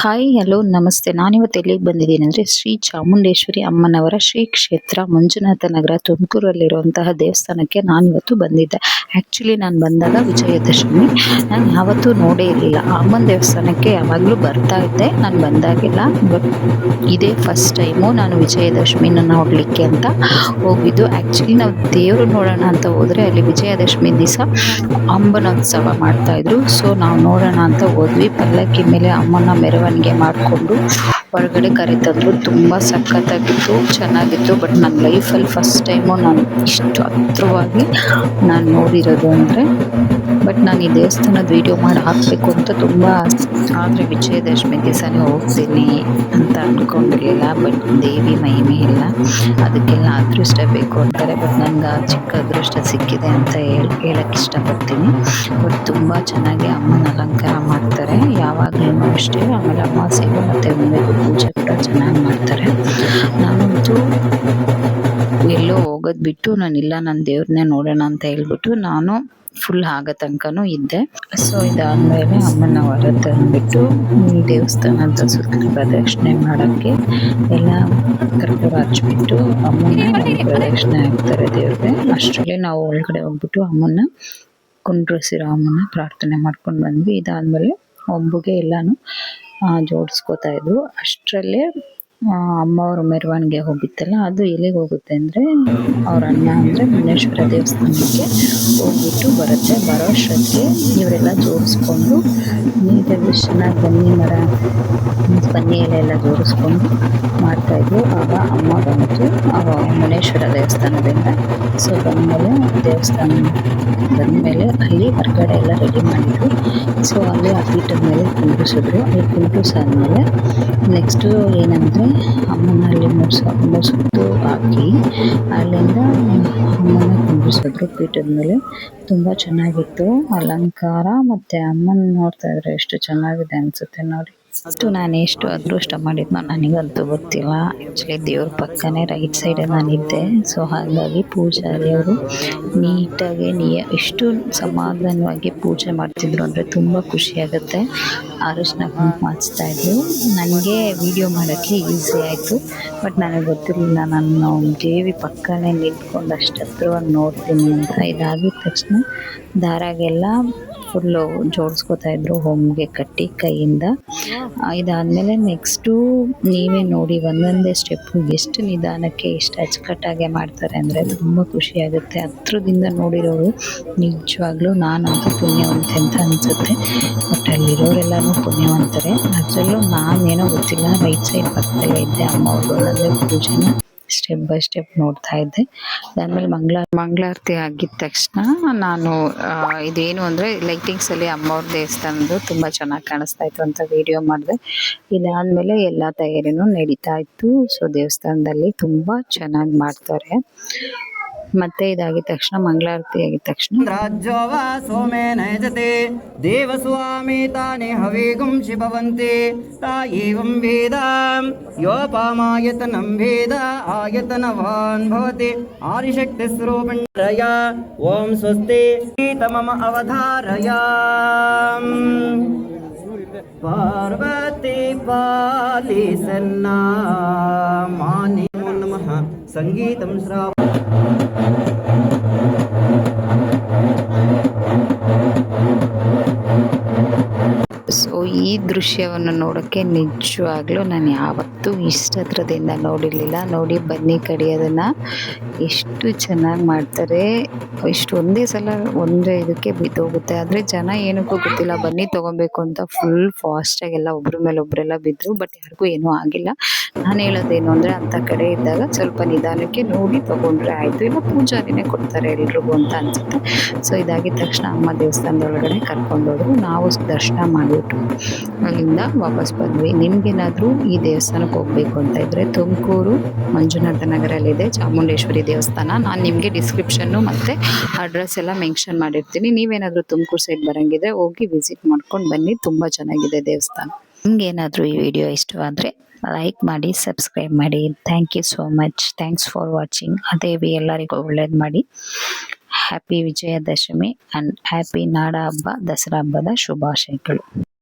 Hi hello ನಮಸ್ತೆ. ನಾನಿವತ್ತು ಎಲ್ಲಿಗೆ ಬಂದಿದ್ದೀನಿ ಅಂದರೆ ಶ್ರೀ ಚಾಮುಂಡೇಶ್ವರಿ ಅಮ್ಮನವರ ಶ್ರೀ ಕ್ಷೇತ್ರ ಮಂಜುನಾಥ ನಗರ ತುಮಕೂರಲ್ಲಿರುವಂತಹ ದೇವಸ್ಥಾನಕ್ಕೆ ನಾನಿವತ್ತು ಬಂದಿದ್ದೆ. ಆ್ಯಕ್ಚುಲಿ ನಾನು ಬಂದಾಗ ವಿಜಯದಶಮಿ, ನಾನು ಯಾವತ್ತೂ ನೋಡೇ ಇರಲಿಲ್ಲ. ಅಮ್ಮನ ದೇವಸ್ಥಾನಕ್ಕೆ ಯಾವಾಗಲೂ ಬರ್ತಾ ಇದ್ದೆ, ನಾನು ಬಂದಾಗಿಲ್ಲ. ಬಟ್ ಇದೇ ಫಸ್ಟ್ ಟೈಮು ನಾನು ವಿಜಯದಶಮಿನ ನೋಡಲಿಕ್ಕೆ ಅಂತ ಹೋಗಿದ್ದು. ಆ್ಯಕ್ಚುಲಿ ನಾವು ದೇವರು ನೋಡೋಣ ಅಂತ ಹೋದರೆ ಅಲ್ಲಿ ವಿಜಯದಶಮಿ ದಿವಸ ಅಂಬನೋತ್ಸವ ಮಾಡ್ತಾಯಿದ್ರು. ಸೊ ನಾವು ನೋಡೋಣ ಅಂತ ಹೋದ್ವಿ. ಪಲ್ಲಕ್ಕಿ ಮೇಲೆ ಅಮ್ಮನ ಮೆರವಣಿಗೆ ಮಾಡಿಕೊಂಡು ಹೊರಗಡೆ ಕರೆತಂದ್ರು. ತುಂಬ ಸಖತ್ತಾಗಿತ್ತು, ಚೆನ್ನಾಗಿತ್ತು. ಬಟ್ ನನ್ನ ಲೈಫಲ್ಲಿ ಫಸ್ಟ್ ಟೈಮು ನಾನು ಇಷ್ಟು ಹತ್ರವಾಗಿ ನಾನು ನೋಡಿರೋದು ಅಂದರೆ. ಬಟ್ ನಾನು ಈ ದೇವಸ್ಥಾನದ ವೀಡಿಯೋ ಮಾಡಿ ಹಾಕಬೇಕು ಅಂತ ತುಂಬ ಆದರೆ ವಿಜಯದಶಮಿ ದಿವಸನೇ ಹೋಗ್ತೀನಿ ಅಂತ ಅಂದ್ಕೊಂಡಿರಲಿಲ್ಲ. ಬಟ್ ದೇವಿ ಮಹಿಮೆ ಇಲ್ಲ, ಅದಕ್ಕೆಲ್ಲ ಅದೃಷ್ಟ ಬೇಕು ಅಂತಾರೆ. ಬಟ್ ನನಗೆ ಆ ಚಿಕ್ಕ ಅದೃಷ್ಟ ಸಿಕ್ಕಿದೆ ಅಂತ ಹೇಳಕ್ಕೆ ಇಷ್ಟಪಡ್ತೀನಿ. ಬಟ್ ತುಂಬ ಚೆನ್ನಾಗಿ ಅಮ್ಮನ ಅಲಂಕಾರ ಮಾಡ್ತಾರೆ ಯಾವಾಗಲೂ ಅಷ್ಟೇ. ಆಮೇಲೆ ಅಮಾವಾಸ್ಯೆಗೂ ಮತ್ತು ಹುಣ್ಣಿಮೆಗೂ ಪೂಜೆ ಕೂಡ ಚೆನ್ನಾಗಿ ಮಾಡ್ತಾರೆ. ನಾನಂತೂ ಎಲ್ಲೋ ಹೋಗೋದು ಬಿಟ್ಟು ನಾನಿಲ್ಲ, ನನ್ನ ದೇವ್ರನ್ನೇ ನೋಡೋಣ ಅಂತ ಹೇಳ್ಬಿಟ್ಟು ನಾನು ಫುಲ್ ಆಗೋ ತನಕನೂ ಇದ್ದೆ. ಸೊ ಇದಾದಮೇಲೆ ಅಮ್ಮನ ಹೊರ ತಂದುಬಿಟ್ಟು ದೇವಸ್ಥಾನದ ಸುತ್ತಲೂ ಪ್ರದಕ್ಷಿಣೆ ಮಾಡೋಕ್ಕೆ ಎಲ್ಲ ಕರ್ಪೂರ ಹಚ್ಬಿಟ್ಟು ಅಮ್ಮನ ಒಂದು ಪ್ರದಕ್ಷಿಣೆ ಹಾಕ್ತಾರೆ ದೇವ್ರಿಗೆ. ಅಷ್ಟರಲ್ಲಿ ನಾವು ಒಳಗಡೆ ಹೋಗ್ಬಿಟ್ಟು ಅಮ್ಮನ ಕುಂಡ್ರಿಸಿರೋ ಅಮ್ಮನ ಪ್ರಾರ್ಥನೆ ಮಾಡ್ಕೊಂಡು ಬಂದ್ವಿ. ಇದಾದಮೇಲೆ ಒಬ್ಬಗೆ ಎಲ್ಲನೂ ಜೋಡಿಸ್ಕೋತಾ ಇದ್ರು. ಅಷ್ಟರಲ್ಲೇ ಅಮ್ಮವ್ರ ಮೆರವಣಿಗೆ ಹೋಗಿತ್ತಲ್ಲ, ಅದು ಎಲ್ಲಿಗೆ ಹೋಗುತ್ತೆ ಅಂದರೆ ಅವ್ರ ಅಣ್ಣ ಅಂದರೆ ಮುನೇಶ್ವರ ದೇವಸ್ಥಾನಕ್ಕೆ ಹೋಗ್ಬಿಟ್ಟು ಬರುತ್ತೆ. ಬರೋ ಅಷ್ಟೊತ್ತಿಗೆ ಇವರೆಲ್ಲ ಜೋಡಿಸ್ಕೊಂಡು ನೀಟಾಗಿ ಚೆನ್ನಾಗಿ ಬನ್ನಿ ಎಲೆ ಎಲ್ಲ ಜೋಡಿಸ್ಕೊಂಡು ಮಾಡ್ತಾಯಿದ್ರು. ಆಗ ಅಮ್ಮ ಬಂತು ಮುನೇಶ್ವರ ದೇವಸ್ಥಾನದಿಂದ. ಸೊ ಬಂದಮೇಲೆ ದೇವಸ್ಥಾನ ಬಂದಮೇಲೆ ಅಲ್ಲಿ ಹೊರಗಡೆ ಎಲ್ಲ ರೆಡಿ ಮಾಡಿದ್ರು. ಸೊ ಅಲ್ಲಿ ಆ ಪೀಠದ ಮೇಲೆ ಕುಂಡ್ರಿಸಿದ್ರು. ಅಲ್ಲಿ ಕುಂಡ್ರಿಸಾದ್ಮೇಲೆ ನೆಕ್ಸ್ಟು ಏನಂದರೆ ಅಮ್ಮನ ಅಲ್ಲಿ ಮೂರು ಸುತ್ತು ಹಾಕಿ ಅಲ್ಲಿಂದ ಅಮ್ಮನ ಕುಂಡ್ರಿಸಿದ್ರು ಪೀಠದ ಮೇಲೆ. ತುಂಬ ಚೆನ್ನಾಗಿತ್ತು ಅಲಂಕಾರ. ಮತ್ತು ಅಮ್ಮನ ನೋಡ್ತಾ ಇದ್ರೆ ಎಷ್ಟು ಚೆನ್ನಾಗಿದೆ ಅನಿಸುತ್ತೆ ನೋಡಿ. ಅಷ್ಟು ನಾನು ಎಷ್ಟು ಅದೃಷ್ಟ ಮಾಡಿದ್ನೋ ನನಗಂತೂ ಗೊತ್ತಿಲ್ಲ. ಆ್ಯಕ್ಚುಲಿ ದೇವ್ರ ಪಕ್ಕನೇ ರೈಟ್ ಸೈಡ್ ನಾನಿದ್ದೆ. ಸೊ ಹಾಗಾಗಿ ಪೂಜಾರಿ ಅವರು ನೀಟಾಗಿ ಎಷ್ಟು ಸಮಾಧಾನವಾಗಿ ಪೂಜೆ ಮಾಡ್ತಿದ್ರು ಅಂದರೆ ತುಂಬ ಖುಷಿಯಾಗುತ್ತೆ. ಅರಿಶಿನ ಕುಂಕುಮ ಹಚ್ತಾಯಿದ್ರು. ನನಗೆ ವಿಡಿಯೋ ಮಾಡೋಕ್ಕೆ ಈಸಿ ಆಯಿತು. ಬಟ್ ನನಗೆ ಗೊತ್ತಿರಲಿಲ್ಲ ನಾನು ದೇವಿ ಪಕ್ಕನೇ ನಿಂತ್ಕೊಂಡು ಅಷ್ಟು ಹತ್ರವಾಗಿ ನೋಡ್ತೀನಿ ಅಂತ. ಇದಾಗಿದ ತಕ್ಷಣ ದಾರಾಗೆಲ್ಲ ಫುಲ್ಲು ಜೋಡಿಸ್ಕೋತಾಯಿದ್ರು ಹೊಂಗೆ ಕಟ್ಟಿ ಕೈಯಿಂದ. ಇದಾದಮೇಲೆ ನೆಕ್ಸ್ಟು ನೀವೇ ನೋಡಿ ಒಂದೊಂದೇ ಸ್ಟೆಪ್ಪು ಎಷ್ಟು ನಿಧಾನಕ್ಕೆ ಎಷ್ಟು ಅಚ್ಚುಕಟ್ಟಾಗೆ ಮಾಡ್ತಾರೆ ಅಂದರೆ ತುಂಬ ಖುಷಿಯಾಗುತ್ತೆ. ಹತ್ರದಿಂದ ನೋಡಿರೋರು ನಿಜವಾಗ್ಲೂ ನಾನಂತೂ ಪುಣ್ಯವಂತೆ ಅಂತ ಅನಿಸುತ್ತೆ. ಬಟ್ ಅಲ್ಲಿರೋರೆಲ್ಲನೂ ಪುಣ್ಯವಂತರೆ. ಅದರಲ್ಲೂ ನಾನೇನೋ ಗೊತ್ತಿಲ್ಲ ರೈಟ್ ಸೈಡ್ ಪಕ್ಕದಲ್ಲೇ ಇದ್ದೆ. ಅಮ್ಮ ಅವ್ರದ್ದು ಅಂದರೆ ಪೂಜೆನ ಸ್ಟೆಪ್ ಬೈ ಸ್ಟೆಪ್ ನೋಡ್ತಾ ಇದ್ದೆ. ಅದಾದಮೇಲೆ ಮಂಗಳಾರತಿ ಆಗಿದ ತಕ್ಷಣ ನಾನು ಇದೇನು ಅಂದರೆ ಲೈಟಿಂಗ್ಸಲ್ಲಿ ಅಮ್ಮವ್ರ ದೇವಸ್ಥಾನದ್ದು ತುಂಬ ಚೆನ್ನಾಗಿ ಕಾಣಿಸ್ತಾ ಇತ್ತು ಅಂತ ವಿಡಿಯೋ ಮಾಡಿದೆ. ಇದಾದಮೇಲೆ ಎಲ್ಲ ತಯಾರಿನೂ ನಡೀತಾ ಇತ್ತು. ಸೊ ದೇವಸ್ಥಾನದಲ್ಲಿ ತುಂಬ ಚೆನ್ನಾಗಿ ಮಾಡ್ತಾರೆ. ಮತ್ತೆ ಇದಾಗಿದ ತಕ್ಷಣ ಮಂಗಳಾರತಿ ಆಗಿದ ತಕ್ಷಣ ರಾಜ್ಯೋವ ಸೋಮೇ ನಯಜತೆ ದೇವಸ್ವಾಮಿ ತಾನೇ ಹವಿಗುಂ ಶಿಭವಂತಿ ತಾಯೇವಂ ವೇದ ಯೋಪಾಮಾಯತನಂ ವೇದ ಆಯತನವಾನ್ ಭವತಿ ಆದಿಶಕ್ತಿ ಸ್ವರೂಪಣ್ಯಯ ಓಂ ಸ್ವಸ್ತಿ ತಮಮ ಅವಧಾರಯ ಪಾರ್ವತಿ ಪಾಲಿಸನ್ನ ಮಾನಿ ನಮಃ ಸಂಗೀತಂ ಶ್ರಾವ ಸೊ ಈ ದೃಶ್ಯವನ್ನು ನೋಡೋಕ್ಕೆ ನಿಜವಾಗ್ಲೂ ನಾನು ಯಾವತ್ತೂ ಇಷ್ಟು ಹತ್ರದಿಂದ ನೋಡಿರಲಿಲ್ಲ. ನೋಡಿ ಬನ್ನಿ ಕಡಿಯೋದನ್ನು ಎಷ್ಟು ಚೆನ್ನಾಗಿ ಮಾಡ್ತಾರೆ. ಇಷ್ಟು ಒಂದೇ ಸಲ ಒಂದೇ ಇದಕ್ಕೆ ಬಿದ್ದೋಗುತ್ತೆ. ಆದರೆ ಜನ ಏನಕ್ಕೂ ಗೊತ್ತಿಲ್ಲ ಬನ್ನಿ ತೊಗೊಬೇಕು ಅಂತ ಫುಲ್ ಫಾಸ್ಟಾಗೆಲ್ಲ ಒಬ್ಬರ ಮೇಲೆ ಒಬ್ಬರೆಲ್ಲ ಬಿದ್ದರು. ಬಟ್ ಯಾರಿಗೂ ಏನೂ ಆಗಿಲ್ಲ. ನಾನು ಹೇಳೋದೇನು ಅಂದರೆ ಅಂಥ ಕಡೆ ಇದ್ದಾಗ ಸ್ವಲ್ಪ ನಿಧಾನಕ್ಕೆ ನೋಡಿ ತೊಗೊಂಡ್ರೆ ಆಯಿತು. ಇಲ್ಲ ಪೂಜಾರಿನೇ ಕೊಡ್ತಾರೆ ಎಲ್ರಿಗೂ ಅಂತ ಅನಿಸುತ್ತೆ. ಸೊ ಇದಾಗಿದ ತಕ್ಷಣ ಅಮ್ಮ ದೇವಸ್ಥಾನದೊಳಗಡೆ ಕರ್ಕೊಂಡೋದ್ರು. ನಾವು ದರ್ಶನ ಮಾಡಿಬಿಟ್ಟು ಅಲ್ಲಿಂದ ವಾಪಸ್ ಬಂದ್ವಿ. ನಿಮಗೇನಾದರೂ ಈ ದೇವಸ್ಥಾನಕ್ಕೆ ಹೋಗಬೇಕು ಅಂತ ಇದ್ದರೆ ತುಮಕೂರು ಮಂಜುನಾಥ ನಗರಲ್ಲಿದೆ ಚಾಮುಂಡೇಶ್ವರಿ ದೇವಸ್ಥಾನ. ನಾನು ನಿಮಗೆ ಡಿಸ್ಕ್ರಿಪ್ಷನ್ನು ಮತ್ತು ಅಡ್ರೆಸ್ ಎಲ್ಲ ಮೆನ್ಷನ್ ಮಾಡಿರ್ತೀನಿ. ನೀವೇನಾದರೂ ತುಮಕೂರು ಸೈಡ್ ಬರೋಂಗಿದ್ರೆ ಹೋಗಿ ವಿಸಿಟ್ ಮಾಡ್ಕೊಂಡು ಬನ್ನಿ. ತುಂಬ ಚೆನ್ನಾಗಿದೆ ದೇವಸ್ಥಾನ. ನಿಮಗೇನಾದರೂ ಈ ವಿಡಿಯೋ ಇಷ್ಟವಾದರೆ ಲೈಕ್ ಮಾಡಿ, ಸಬ್ಸ್ಕ್ರೈಬ್ ಮಾಡಿ. Thank you so much. Thanks for watching. Devi ಎಲ್ಲರಿಗೂ ಒಳ್ಳೇದು ಮಾಡಿ. ಹ್ಯಾಪಿ ವಿಜಯದಶಮಿ ಆ್ಯಂಡ್ ಹ್ಯಾಪಿ ನಾಡ ಹಬ್ಬ ದಸರಾ ಹಬ್ಬದ ಶುಭಾಶಯಗಳು.